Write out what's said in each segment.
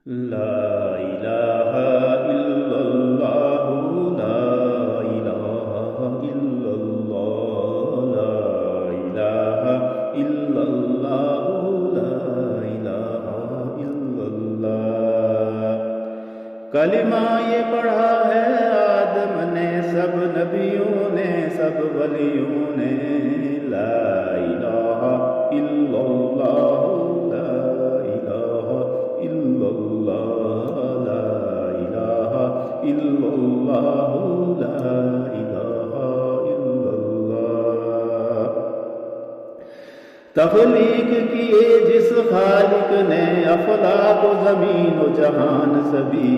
لا الہ الا اللہ لا الہ الا اللہ لا الہ الا اللہ لا الہ الا اللہ۔ کلمہ یہ پڑھا ہے آدم نے، سب نبیوں نے، سب ولیوں نے، لا الہ الا اللہ لا الہ الا اللہ لا الہ الا اللہ لا الہ الا اللہ۔ تخلیق کیے جس خالق نے افلاک و زمین و جہان سبھی،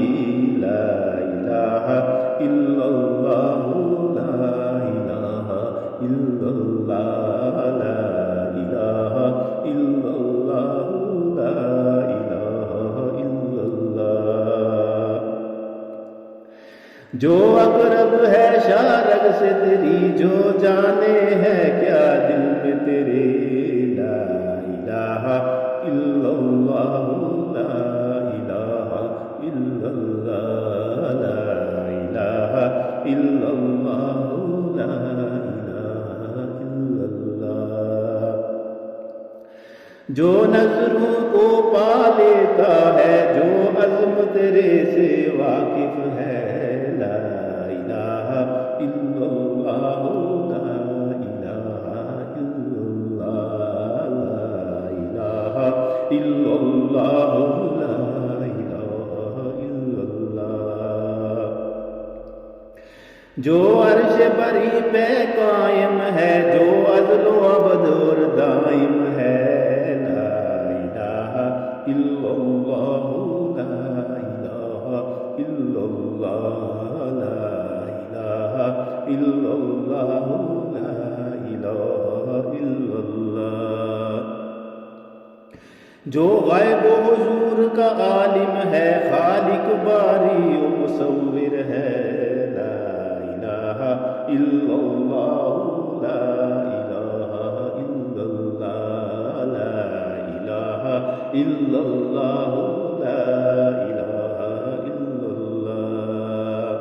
لا الہ الا اللہ لا الہ الا اللہ لا الہ الا اللہ لا الہ الا اللہ۔ جو اقرب ہے شارگ سے تیری، جو جانے ہے کیا دل میں تیرے، لا الہ الا اللہ لا الہ الا اللہ لا الہ الا اللہ لا الہ الا اللہ۔ جو نظروں کو پا لیتا ہے، جو عزم تیرے سے واقف ہے، لا الہ الا اللہ لا الہ الا اللہ لا الہ الا اللہ لا الہ الا اللہ۔ جو عرش بری پہ قائم ہے، جو عدل و ابد اور دائم ہے، لا الہ الا اللہ لا الہ الا اللہ لا الہ الا اللہ لا الہ الا اللہ۔ جو غیب و حضور کا عالم ہے، خالق باری و مصور ہے، لا الہ الا اللہ لا الہ الا اللہ لا الہ الا اللہ لا الہ الا اللہ۔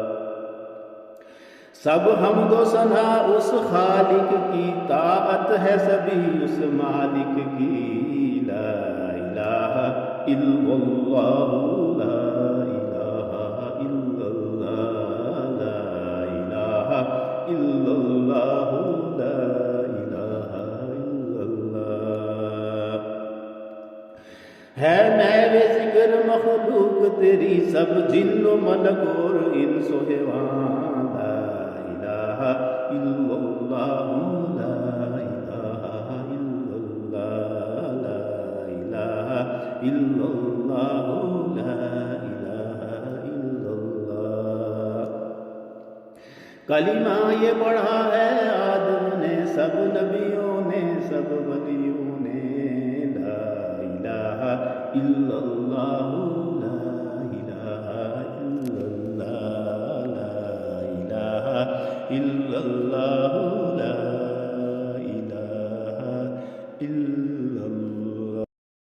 سب حمد و ثنا اس خالق کی، طاعت ہے سبھی اس مالک کی، لا الہ الا اللہ لا الہ الا اللہ لا الہ الا اللہ لا الہ الا اللہ۔ ہے میرے ذکر مخلوق تیری، سب جن و ملک اور انس و حیوان، لا الہ الا اللہ لا الہ الا اللہ لا الہ الا اللہ لا الہ الا اللہ۔ کلمہ یہ پڑھا ہے آدم نے، سب نبیوں نے، سب ولیوں نے، لا الہ الا اللہ لا الہ الا اللہ لا الہ الا اللہ